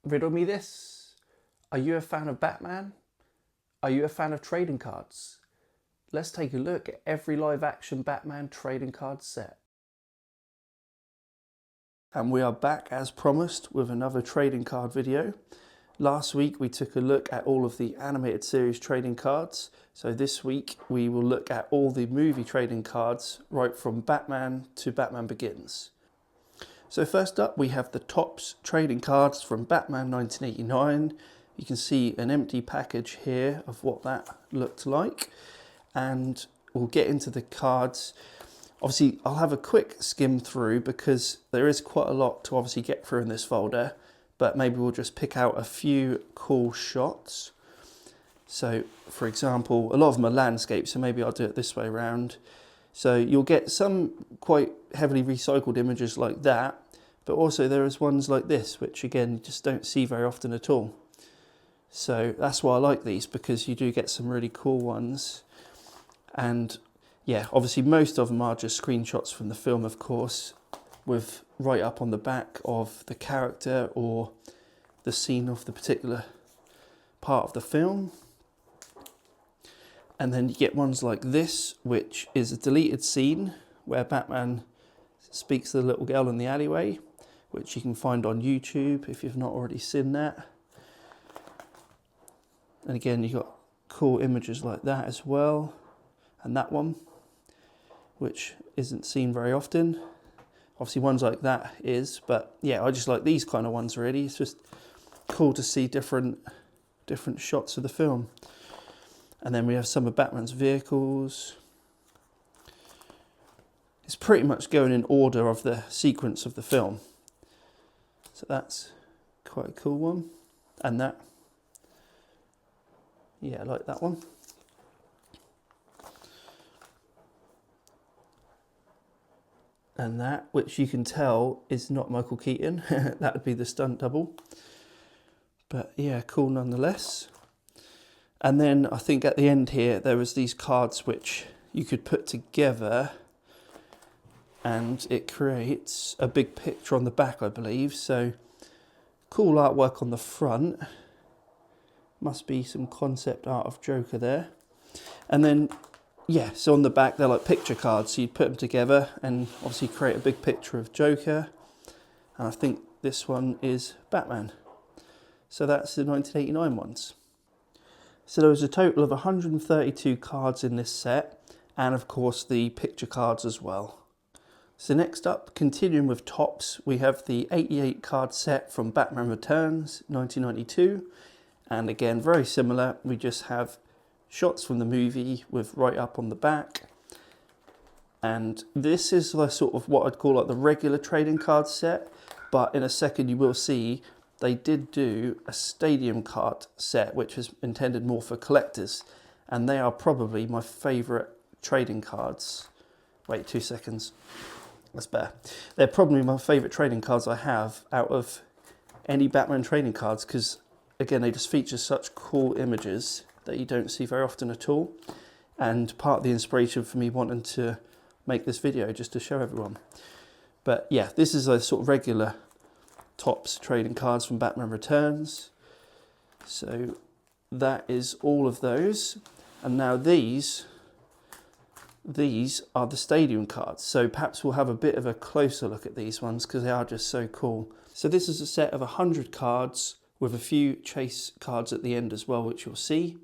Riddle me this. Are you a fan of Batman? Are you a fan of trading cards? Let's take a look at every live action Batman trading card set. And we are back as promised with another trading card video. Last week we took a look at all of the animated series trading cards. So this week we will look at all the movie trading cards right from Batman to Batman Begins. So first up we have the Topps trading cards from Batman 1989. You can see an empty package here of what that looked like. And we'll get into the cards. Obviously I'll have a quick skim through because there is quite a lot to obviously get through in this folder. But maybe we'll just pick out a few cool shots. So for example, a lot of them are landscapes, so maybe I'll do it this way around. So you'll get some quite heavily recycled images like that, but also there is ones like this, which again, you just don't see very often at all. So that's why I like these, because you do get some really cool ones. And yeah, obviously most of them are just screenshots from the film, of course, with right up on the back of the character or the scene of the particular part of the film. And then you get ones like this, which is a deleted scene where Batman speaks to the little girl in the alleyway, which you can find on YouTube if you've not already seen that. And again, you've got cool images like that as well. And that one, which isn't seen very often. Obviously ones like that is, but yeah, I just like these kind of ones really. It's just cool to see different shots of the film. And then we have some of Batman's vehicles. It's pretty much going in order of the sequence of the film. So that's quite a cool one. And that, yeah, I like that one. And that, which you can tell is not Michael Keaton. That would be the stunt double. But yeah, cool nonetheless. And then I think at the end here, there was these cards which you could put together and it creates a big picture on the back, I believe. So cool artwork on the front. Must be some concept art of Joker there. And then yeah, so on the back they're like picture cards, so you'd put them together and obviously create a big picture of Joker. And I think this one is Batman. So that's the 1989 ones. So there was a total of 132 cards in this set, and of course the picture cards as well. So next up, continuing with Topps, we have the 88 card set from Batman Returns 1992. And again, very similar, we just have shots from the movie with right up on the back. And this is the sort of what I'd call like the regular trading card set, but in a second you will see they did do a stadium card set, which is intended more for collectors, and they are probably my favourite trading cards. Wait 2 seconds, that's better. They're probably my favourite trading cards I have out of any Batman trading cards, because again they just feature such cool images that you don't see very often at all, and part of the inspiration for me wanting to make this video just to show everyone. But yeah, this is a sort of regular Topps trading cards from Batman Returns. So that is all of those. And now these are the stadium cards. So perhaps we'll have a bit of a closer look at these ones because they are just so cool. So this is a set of 100 cards with a few chase cards at the end as well, which you'll see.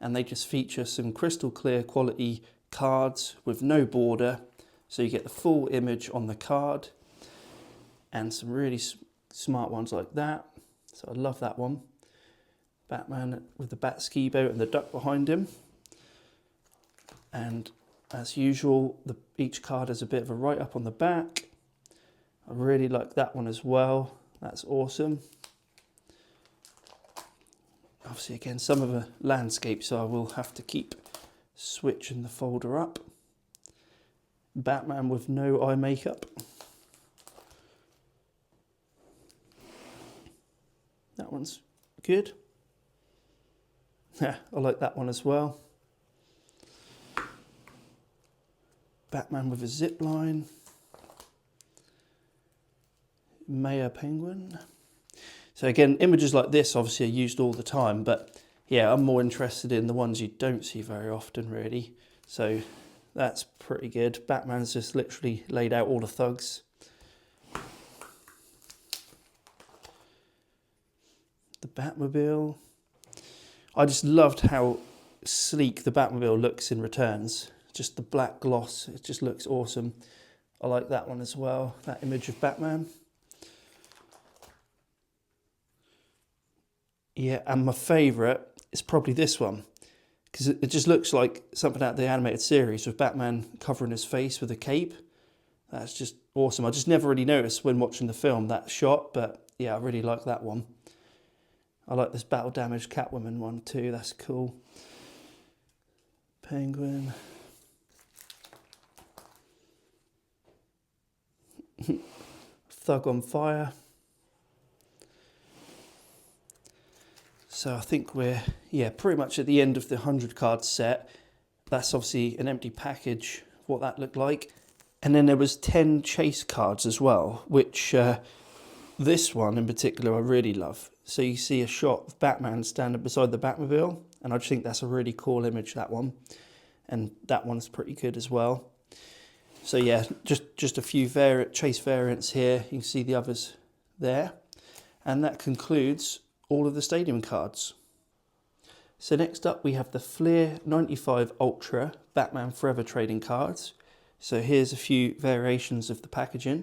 And they just feature some crystal clear quality cards with no border. So you get the full image on the card and some really smart ones like that. So I love that one. Batman with the bat ski boat and the duck behind him. And as usual, each card has a bit of a write up on the back. I really like that one as well. That's awesome. Obviously again, some of the landscape, so I will have to keep switching the folder up. Batman with no eye makeup. That one's good. Yeah, I like that one as well. Batman with a zip line. Mayor Penguin. So again, images like this obviously are used all the time, but yeah, I'm more interested in the ones you don't see very often really. So that's pretty good. Batman's just literally laid out all the thugs. The Batmobile. I just loved how sleek the Batmobile looks in Returns. Just the black gloss, it just looks awesome. I like that one as well, that image of Batman. Yeah, and my favourite is probably this one, because it just looks like something out of the animated series with Batman covering his face with a cape. That's just awesome. I just never really noticed when watching the film that shot, but yeah, I really like that one. I like this battle damaged Catwoman one too, that's cool. Penguin. Thug on Fire. So I think we're, yeah, pretty much at the end of the 100 card set. That's obviously an empty package, what that looked like. And then there was 10 chase cards as well, which this one in particular I really love. So you see a shot of Batman standing beside the Batmobile, and I just think that's a really cool image, that one. And that one's pretty good as well. So yeah, just a few chase variants here. You can see the others there. And that concludes all of the stadium cards. So next up we have the Fleer 95 Ultra Batman Forever trading cards. So here's a few variations of the packaging.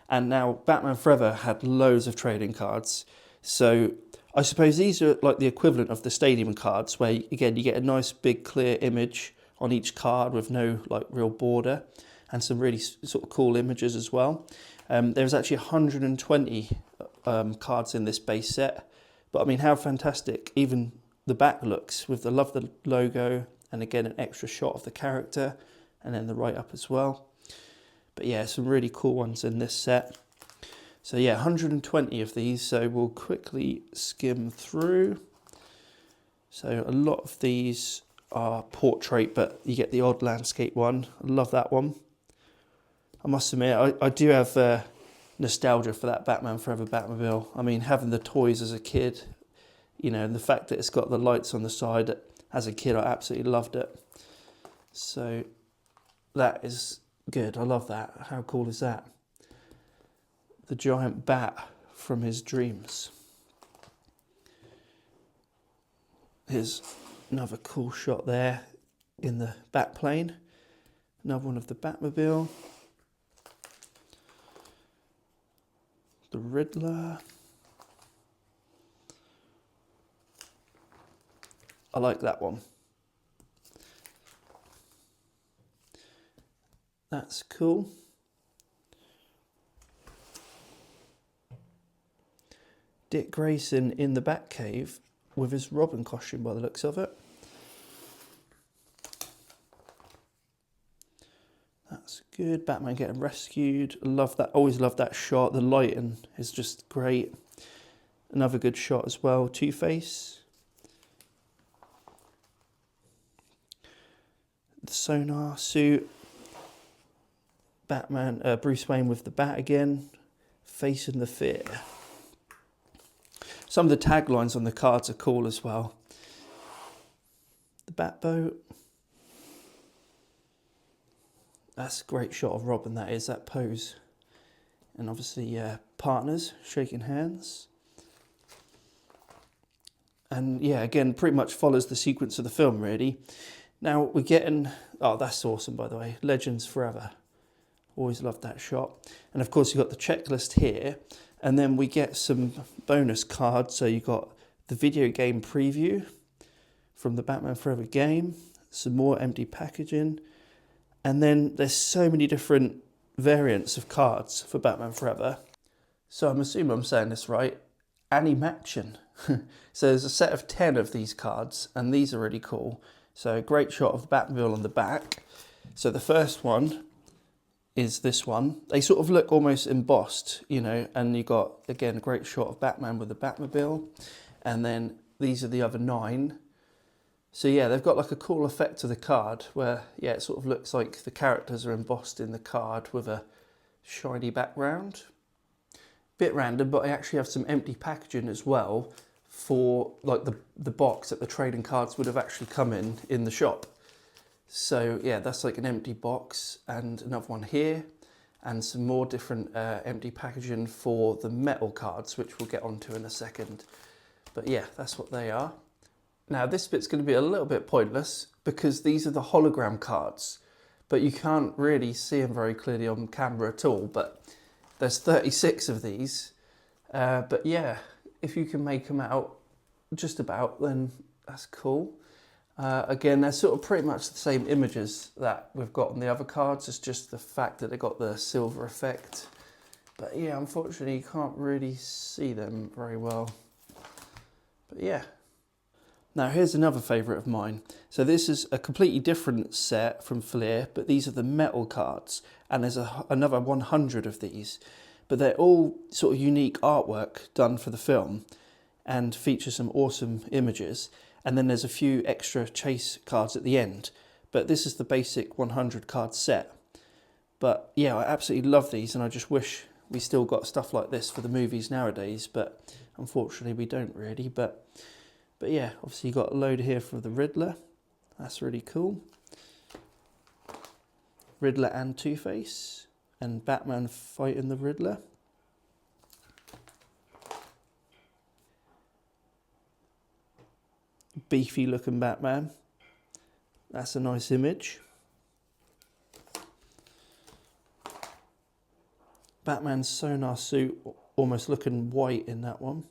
And now Batman Forever had loads of trading cards. So I suppose these are like the equivalent of the stadium cards, where again you get a nice big clear image on each card with no like real border, and some really sort of cool images as well. There's actually 120 cards in this base set. But I mean, how fantastic even the back looks with the love the logo, and again an extra shot of the character, and then the write up as well. But yeah, some really cool ones in this set. So yeah, 120 of these, so we'll quickly skim through. So a lot of these are portrait, but you get the odd landscape one. I love that one. I must admit, I do have nostalgia for that Batman Forever Batmobile. I mean, having the toys as a kid, you know, and the fact that it's got the lights on the side, as a kid I absolutely loved it. So that is good, I love that. How cool is that? The giant bat from his dreams. Here's another cool shot there in the bat plane. Another one of the Batmobile. The Riddler. I like that one. That's cool. Dick Grayson in the Batcave with his Robin costume by the looks of it. That's good. Batman getting rescued. Love that. Always love that shot. The lighting is just great. Another good shot as well. Two-Face. The sonar suit. Batman, Bruce Wayne with the bat again. Facing the fear. Some of the taglines on the cards are cool as well. The Batboat. That's a great shot of Robin, that is, that pose. And obviously partners shaking hands. And yeah, again, pretty much follows the sequence of the film, really. Now we're getting, oh, that's awesome, by the way, Legends Forever. Always loved that shot. And of course, you've got the checklist here. And then we get some bonus cards. So you've got the video game preview from the Batman Forever game. Some more empty packaging. And then there's so many different variants of cards for Batman Forever. So I'm assuming I'm saying this right. Animaction. So there's a set of 10 of these cards, and these are really cool. So a great shot of the Batmobile on the back. So the first one is this one. They sort of look almost embossed, you know, and you got, again, a great shot of Batman with the Batmobile. And then these are the other 9. So yeah, they've got like a cool effect to the card where, yeah, it sort of looks like the characters are embossed in the card with a shiny background. Bit random, but I actually have some empty packaging as well for like the box that the trading cards would have actually come in the shop. So yeah, that's like an empty box, and another one here, and some more different empty packaging for the metal cards, which we'll get onto in a second. But yeah, that's what they are. Now this bit's going to be a little bit pointless because these are the hologram cards, but you can't really see them very clearly on camera at all. But there's 36 of these. But yeah, if you can make them out just about, then that's cool. Again, they're sort of pretty much the same images that we've got on the other cards. It's just the fact that they got the silver effect. But yeah, unfortunately you can't really see them very well. But yeah. Now here's another favourite of mine. So this is a completely different set from Fleer, but these are the metal cards, and there's another 100 of these. But they're all sort of unique artwork done for the film and feature some awesome images. And then there's a few extra chase cards at the end. But this is the basic 100 card set. But yeah, I absolutely love these, and I just wish we still got stuff like this for the movies nowadays, but unfortunately we don't really. But yeah, obviously you got a load here for the Riddler. That's really cool. Riddler and Two-Face, and Batman fighting the Riddler. Beefy looking Batman. That's a nice image. Batman's sonar suit almost looking white in that one.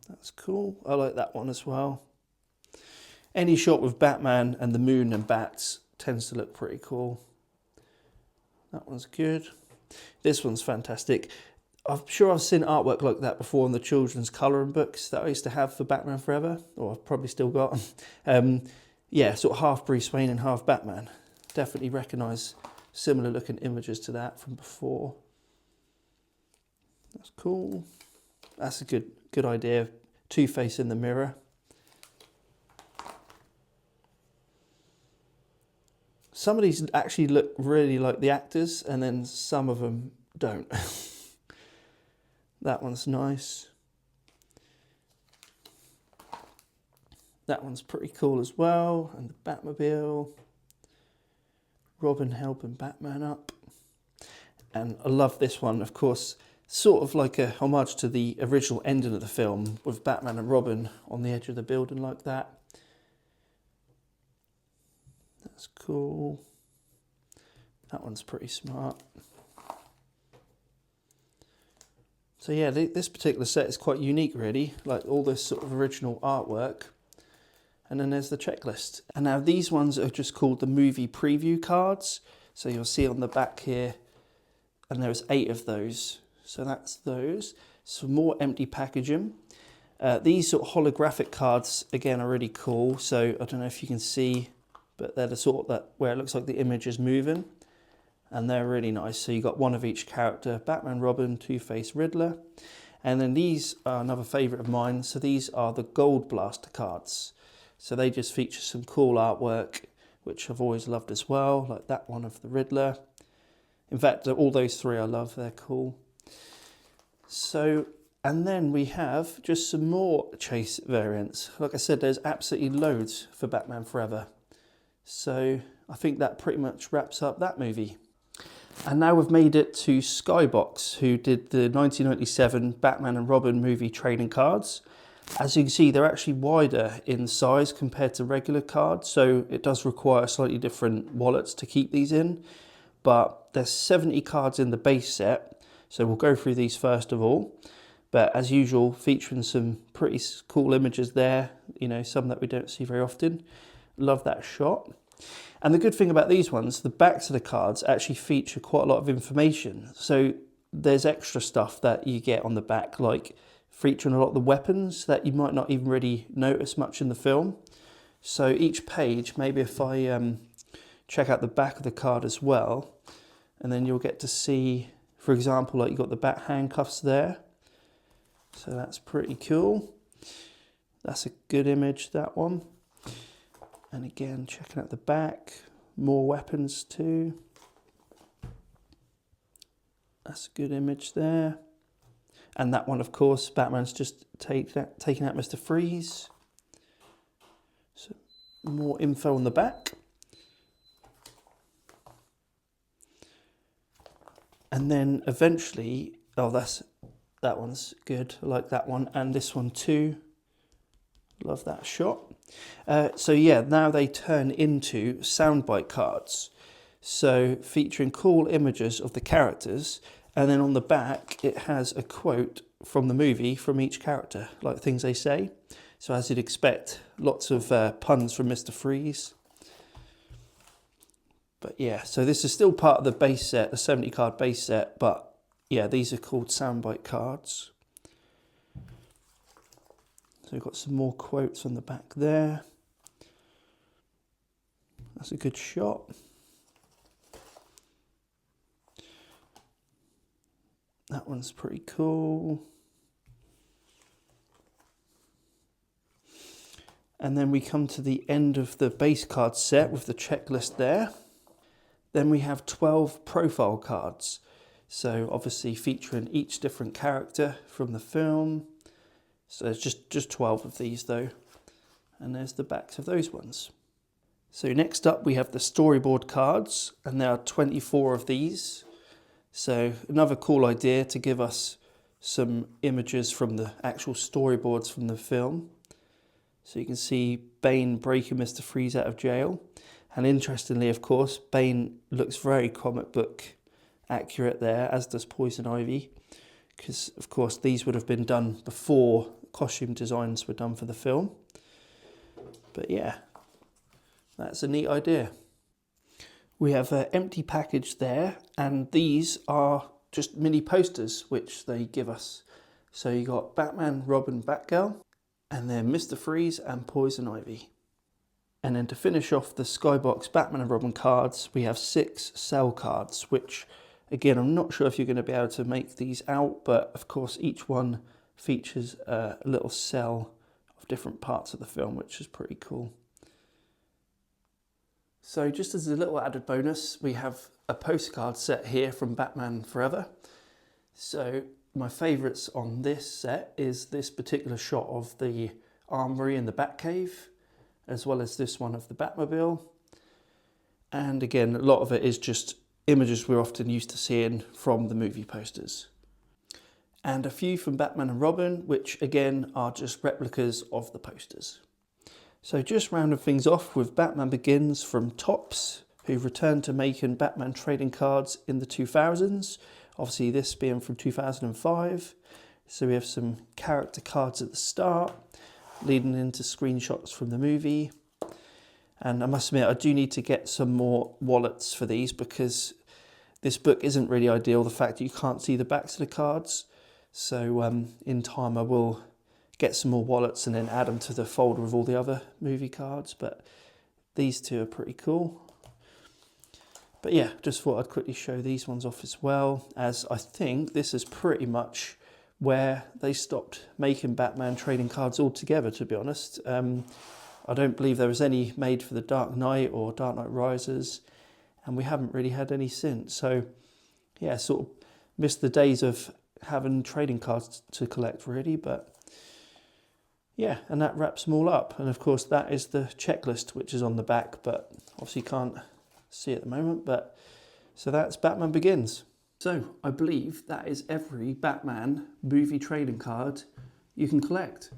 That's cool. I like that one as well. Any shot with Batman and the moon and bats tends to look pretty cool. That one's good. This one's fantastic. I'm sure I've seen artwork like that before in the children's colouring books that I used to have for Batman Forever, or I've probably still got. Yeah, sort of half Bruce Wayne and half Batman. Definitely recognise similar looking images to that from before. That's cool. That's a good idea. Two-Face in the mirror. Some of these actually look really like the actors, and then some of them don't. That one's nice. That one's pretty cool as well. And the Batmobile. Robin helping Batman up. And I love this one, of course, sort of like a homage to the original ending of the film with Batman and Robin on the edge of the building like that. That's cool. That one's pretty smart. So yeah, this particular set is quite unique really, like all this sort of original artwork. And then there's the checklist. And now these ones are just called the movie preview cards. So you'll see on the back here, and there's 8 of those. So that's those. Some more empty packaging. These sort of holographic cards, again, are really cool. So I don't know if you can see, but they're the sort that where it looks like the image is moving. And they're really nice. So you got one of each character, Batman, Robin, Two-Face, Riddler. And then these are another favourite of mine. So these are the Gold Blaster cards. So they just feature some cool artwork, which I've always loved as well, like that one of the Riddler. In fact, all those 3 I love, they're cool. So, and then we have just some more chase variants. Like I said, there's absolutely loads for Batman Forever. So I think that pretty much wraps up that movie. And now we've made it to Skybox, who did the 1997 Batman and Robin movie trading cards. As you can see, they're actually wider in size compared to regular cards, so it does require slightly different wallets to keep these in. But there's 70 cards in the base set, so we'll go through these first of all. But as usual, featuring some pretty cool images there, you know, some that we don't see very often. Love that shot. And the good thing about these ones, the backs of the cards actually feature quite a lot of information. So there's extra stuff that you get on the back, like featuring a lot of the weapons that you might not even really notice much in the film. So each page, maybe if I check out the back of the card as well, and then you'll get to see, for example, like you've got the bat handcuffs there. So that's pretty cool. That's a good image, that one. And again, checking out the back, more weapons too. That's a good image there. And that one, of course, Batman's just taking out Mr. Freeze. So more info on the back. And then eventually, oh, that one's good. I like that one, and this one too. Love that shot. So yeah, now they turn into soundbite cards. So featuring cool images of the characters, and then on the back it has a quote from the movie from each character, like things they say. So as you'd expect, lots of puns from Mr. Freeze. But yeah, so this is still part of the base set, the 70 card base set, but yeah, these are called soundbite cards. So we've got some more quotes on the back there. That's a good shot. That one's pretty cool. And then we come to the end of the base card set with the checklist there. Then we have 12 profile cards. So obviously featuring each different character from the film. So there's just 12 of these though. And there's the backs of those ones. So next up we have the storyboard cards, and there are 24 of these. So another cool idea to give us some images from the actual storyboards from the film. So you can see Bane breaking Mr. Freeze out of jail. And interestingly, of course, Bane looks very comic book accurate there, as does Poison Ivy. Because, of course, these would have been done before costume designs were done for the film. But yeah, that's a neat idea. We have an empty package there, and these are just mini posters which they give us. So you got Batman, Robin, Batgirl, and then Mr. Freeze and Poison Ivy. And then to finish off the Skybox Batman and Robin cards, we have 6 cell cards, which again, I'm not sure if you're going to be able to make these out, but of course each one features a little cell of different parts of the film, which is pretty cool. So just as a little added bonus, we have a postcard set here from Batman Forever. So my favourites on this set is this particular shot of the armory in the Batcave, as well as this one of the Batmobile. And again, a lot of it is just images we're often used to seeing from the movie posters. And a few from Batman and Robin, which again are just replicas of the posters. So just rounding things off with Batman Begins from Topps, who returned to making Batman trading cards in the 2000s. Obviously this being from 2005. So we have some character cards at the start, leading into screenshots from the movie. And I must admit, I do need to get some more wallets for these, because this book isn't really ideal, the fact that you can't see the backs of the cards. So in time I will get some more wallets and then add them to the folder with all the other movie cards. But these two are pretty cool. But yeah, just thought I'd quickly show these ones off as well, as I think this is pretty much where they stopped making Batman trading cards altogether, to be honest. I don't believe there was any made for the Dark Knight or Dark Knight Rises, and we haven't really had any since. So yeah, sort of missed the days of having trading cards to collect really, but yeah, and that wraps them all up. And of course that is the checklist, which is on the back, but obviously can't see at the moment. But so that's Batman Begins. So I believe that is every Batman movie trading card you can collect.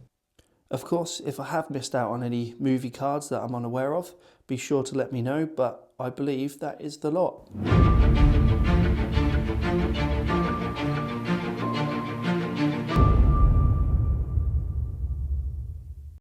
Of course, if I have missed out on any movie cards that I'm unaware of, be sure to let me know, but I believe that is the lot.